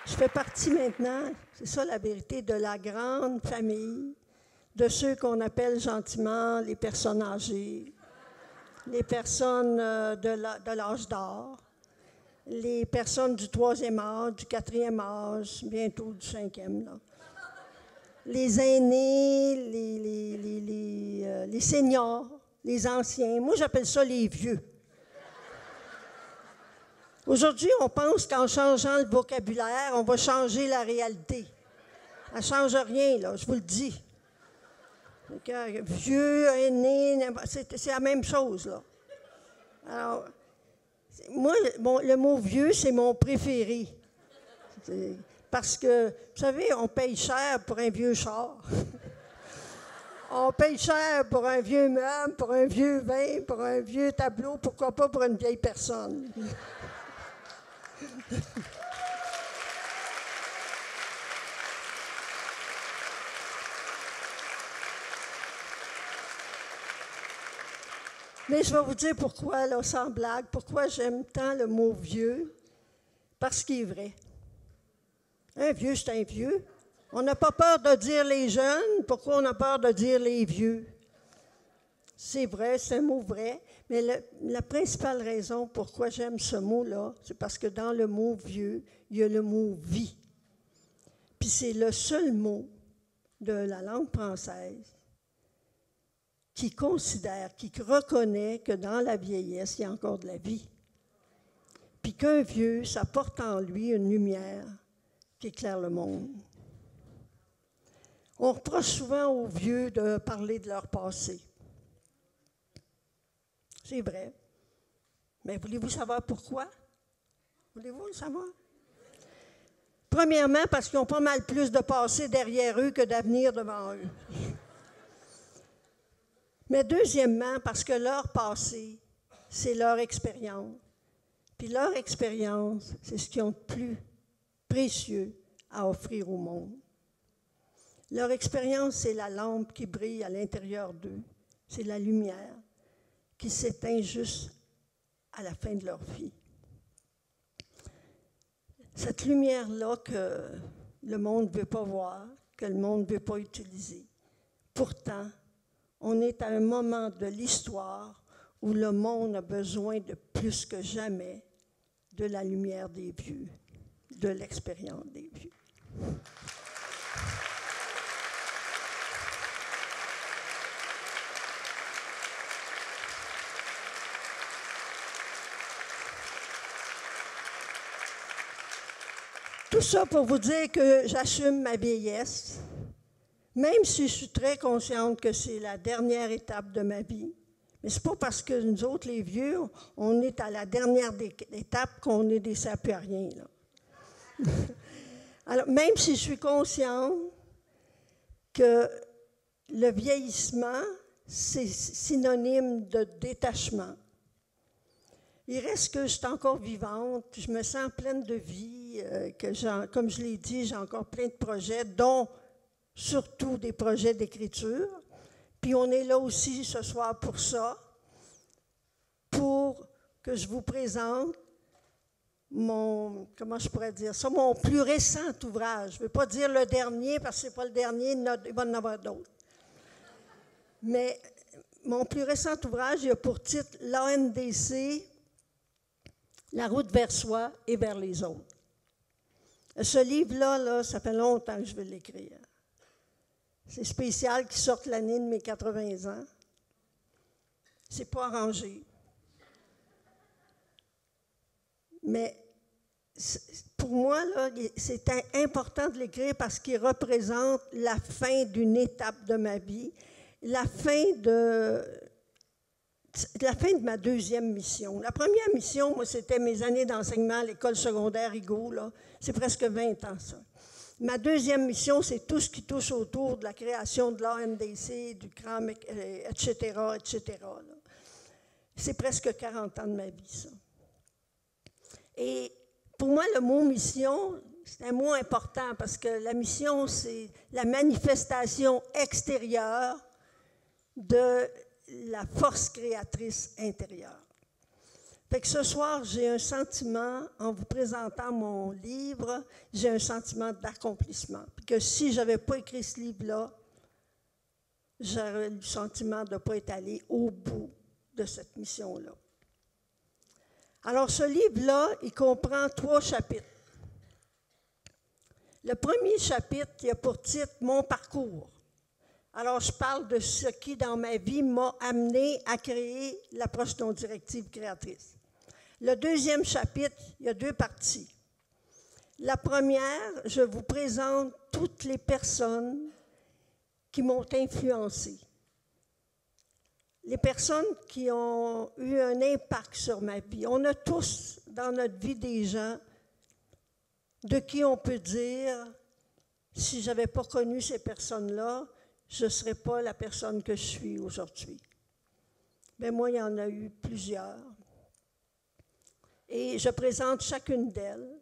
Je fais partie maintenant, c'est ça la vérité, de la grande famille, de ceux qu'on appelle gentiment les personnes âgées, les personnes de l'âge d'or, les personnes du 3e âge, du 4e âge, bientôt du 5e, là. Les aînés, les seniors, les anciens. Moi, j'appelle ça les vieux. Aujourd'hui, on pense qu'en changeant le vocabulaire, on va changer la réalité. Ça ne change rien, là, je vous le dis. Vieux, aîné, c'est la même chose, là. Alors, moi, le mot vieux, c'est mon préféré. Parce que, vous savez, on paye cher pour un vieux char. On paye cher pour un vieux meuble, pour un vieux vin, pour un vieux tableau, pourquoi pas pour une vieille personne. Mais je vais vous dire pourquoi, là, sans blague, pourquoi j'aime tant le mot vieux, parce qu'il est vrai. Un vieux, c'est un vieux. On n'a pas peur de dire les jeunes, pourquoi on a peur de dire les vieux? C'est vrai, c'est un mot vrai, mais la principale raison pourquoi j'aime ce mot-là, c'est parce que dans le mot vieux, il y a le mot vie. Puis c'est le seul mot de la langue française qui considère, qui reconnaît que dans la vieillesse, il y a encore de la vie. Puis qu'un vieux, ça porte en lui une lumière qui éclaire le monde. On reproche souvent aux vieux de parler de leur passé. C'est vrai. Mais voulez-vous savoir pourquoi? Voulez-vous le savoir? Premièrement, parce qu'ils ont pas mal plus de passé derrière eux que d'avenir devant eux. Mais deuxièmement, parce que leur passé, c'est leur expérience. Puis leur expérience, c'est ce qu'ils ont de plus précieux à offrir au monde. Leur expérience, c'est la lampe qui brille à l'intérieur d'eux. C'est la lumière qui s'éteint juste à la fin de leur vie. Cette lumière-là que le monde ne veut pas voir, que le monde ne veut pas utiliser. Pourtant, on est à un moment de l'histoire où le monde a besoin de plus que jamais de la lumière des vieux, de l'expérience des vieux. Tout ça pour vous dire que j'assume ma vieillesse, même si je suis très consciente que c'est la dernière étape de ma vie. Mais ce n'est pas parce que nous autres, les vieux, on est à la dernière étape qu'on ne sert plus à rien, là. Alors, même si je suis consciente que le vieillissement, c'est synonyme de détachement. Il reste que je suis encore vivante, je me sens pleine de vie, comme je l'ai dit, j'ai encore plein de projets, dont surtout des projets d'écriture. Puis on est là aussi ce soir pour ça, pour que je vous présente mon plus récent ouvrage. Je ne veux pas dire le dernier, parce que ce n'est pas le dernier, il va en avoir d'autres. Mais mon plus récent ouvrage, il a pour titre « L'ANDC, la route vers soi et vers les autres ». Ce livre-là, ça fait longtemps que je veux l'écrire. C'est spécial qu'il sorte l'année de mes 80 ans. C'est pas arrangé. Mais pour moi, là, c'est important de l'écrire parce qu'il représente la fin d'une étape de ma vie, la fin de ma deuxième mission. La première mission, moi, c'était mes années d'enseignement à l'école secondaire Higo, là. C'est presque 20 ans, ça. Ma deuxième mission, c'est tout ce qui touche autour de la création de l'ANDC, du CRAM, etc., etc. Là. C'est presque 40 ans de ma vie, ça. Et pour moi, le mot « mission », c'est un mot important parce que la mission, c'est la manifestation extérieure de la force créatrice intérieure. Fait que ce soir, j'ai un sentiment, en vous présentant mon livre, j'ai un sentiment d'accomplissement. Puis que si je n'avais pas écrit ce livre-là, j'aurais le sentiment de ne pas être allé au bout de cette mission-là. Alors, ce livre-là, il comprend 3 chapitres. Le premier chapitre, il a pour titre « Mon parcours ». Alors, je parle de ce qui, dans ma vie, m'a amené à créer l'approche non directive créatrice. Le deuxième chapitre, il y a 2 parties. La première, je vous présente toutes les personnes qui m'ont influencé. Les personnes qui ont eu un impact sur ma vie. On a tous dans notre vie des gens de qui on peut dire, si je n'avais pas connu ces personnes-là, je ne serais pas la personne que je suis aujourd'hui. Mais moi, il y en a eu plusieurs. Et je présente chacune d'elles.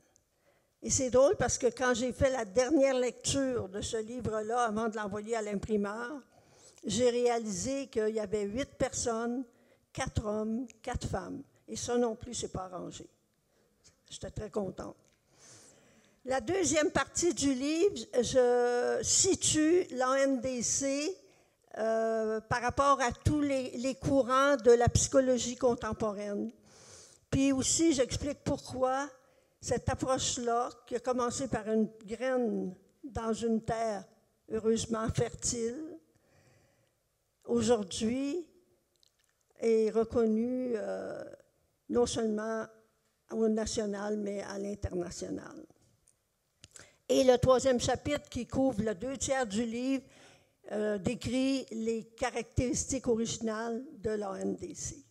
Et c'est drôle parce que quand j'ai fait la dernière lecture de ce livre-là, avant de l'envoyer à l'imprimeur, j'ai réalisé qu'il y avait 8 personnes, 4 hommes, 4 femmes. Et ça non plus, ce n'est pas arrangé. J'étais très contente. La deuxième partie du livre, je situe l'ANDC par rapport à tous les courants de la psychologie contemporaine. Puis aussi, j'explique pourquoi cette approche-là, qui a commencé par une graine dans une terre heureusement fertile, aujourd'hui est reconnue non seulement au national, mais à l'international. Et le 3e chapitre, qui couvre le 2/3 du livre, décrit les caractéristiques originales de l'ANDC.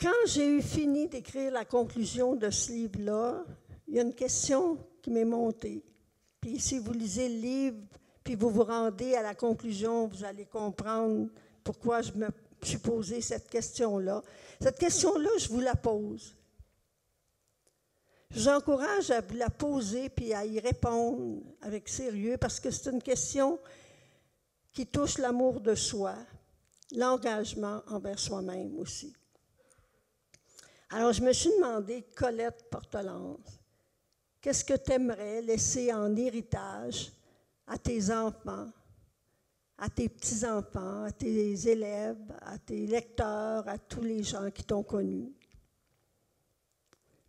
Quand j'ai eu fini d'écrire la conclusion de ce livre-là, il y a une question qui m'est montée. Puis si vous lisez le livre, puis vous vous rendez à la conclusion, vous allez comprendre pourquoi je me suis posé cette question-là. Cette question-là, je vous la pose. Je vous encourage à vous la poser puis à y répondre avec sérieux parce que c'est une question qui touche l'amour de soi, l'engagement envers soi-même aussi. Alors, je me suis demandé, Colette Portelance, qu'est-ce que tu aimerais laisser en héritage à tes enfants, à tes petits-enfants, à tes élèves, à tes lecteurs, à tous les gens qui t'ont connu?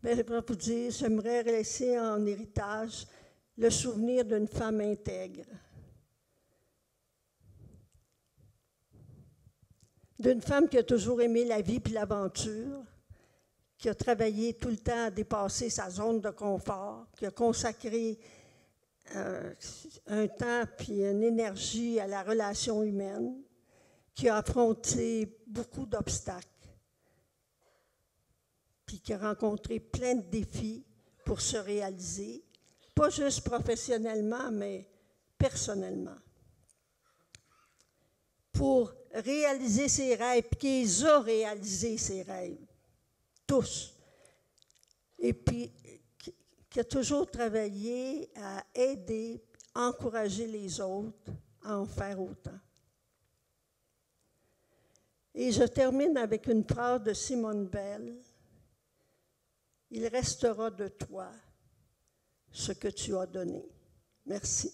Bien, je vais vous dire, j'aimerais laisser en héritage le souvenir d'une femme intègre, d'une femme qui a toujours aimé la vie et l'aventure, qui a travaillé tout le temps à dépasser sa zone de confort, qui a consacré un temps puis une énergie à la relation humaine, qui a affronté beaucoup d'obstacles, puis qui a rencontré plein de défis pour se réaliser, pas juste professionnellement, mais personnellement. Pour réaliser ses rêves, puis qu'ils ont réalisé ses rêves, tous. Et puis, qui a toujours travaillé à aider, encourager les autres à en faire autant. Et je termine avec une phrase de Simone Veil. Il restera de toi ce que tu as donné. Merci.